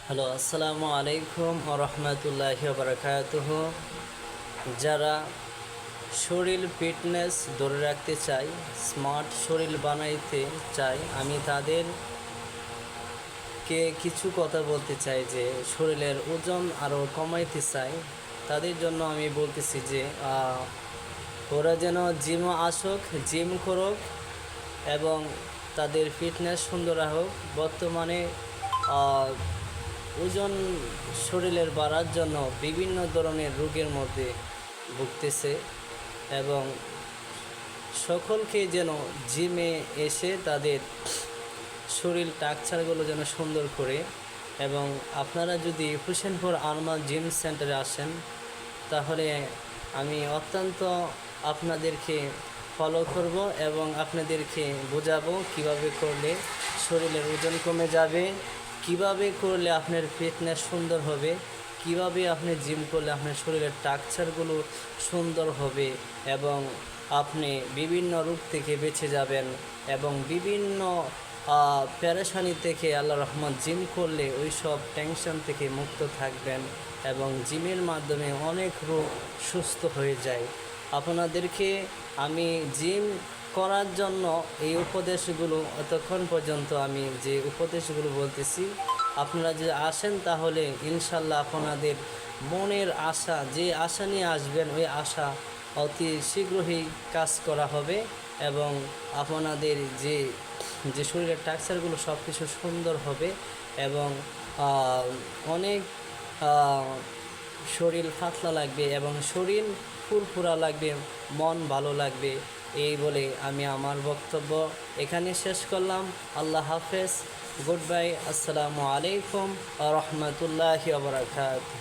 Hello, আসসালামু আলাইকুম ওয়া রাহমাতুল্লাহি ওয়া বারাকাতুহু। যারা শরীর ফিটনেস ধরে রাখতে চায়, স্মার্ট শরীর বানাইতে চায়, আমি তাদেরকে কিছু কথা বলতে চাই যে শরীরের ওজন আরও কমাইতে চাই। তাদের জন্য আমি বলতেছি যে ওরা যেন জিমও আসুক, জিম করুক এবং তাদের ফিটনেস সুন্দর রাখুক। বর্তমানে ওজন শরীরের বাড়ার জন্য বিভিন্ন ধরনের রোগের মধ্যে ভুগতেছে এবং সকলকে যেন জিমে এসে তাদের শরীর স্ট্রাকচারগুলো যেন সুন্দর করে। এবং আপনারা যদি হোসেনপুর আরমান জিম সেন্টারে আসেন তাহলে আমি অত্যন্ত আপনাদেরকে ফলো করব এবং আপনাদেরকে বোঝাবো কিভাবে করলে শরীরের ওজন কমে যাবে, কিভাবে করলে আপনার ফিটনেস সুন্দর হবে, কিভাবে আপনি জিম করলে আপনার শরীরের স্ট্রাকচারগুলো সুন্দর হবে এবং আপনি বিভিন্ন রোগ থেকে বেঁচে যাবেন এবং বিভিন্ন পেরেশানি থেকে আল্লাহ রহমান জিম করলে ওই সব টেনশন থেকে মুক্ত থাকবেন এবং জিমের মাধ্যমে অনেক রোগ সুস্থ হয়ে যায়। আপনাদেরকে আমি জিম করার জন্য এই উপদেশগুলো এতক্ষণ পর্যন্ত আমি যে উপদেশগুলো বলতেছি, আপনারা যে আসেন তাহলে ইনশাল্লাহ আপনাদের মনের আশা, যে আশা নিয়ে আসবেন ওই আশা অতি শীঘ্রই কাজ করা হবে এবং আপনাদের যে যে শরীরের স্ট্রাকচারগুলো সব কিছু সুন্দর হবে এবং অনেক শরীর পাতলা লাগবে এবং শরীর ফুরফুরা লাগবে, মন ভালো লাগবে। এই বলে আমি আমার বক্তব্য এখানে শেষ করলাম। আল্লাহ হাফেজ, গুড বাই, আসসালামু আলাইকুম ওয়া রাহমাতুল্লাহি ওয়া বারাকাতুহু।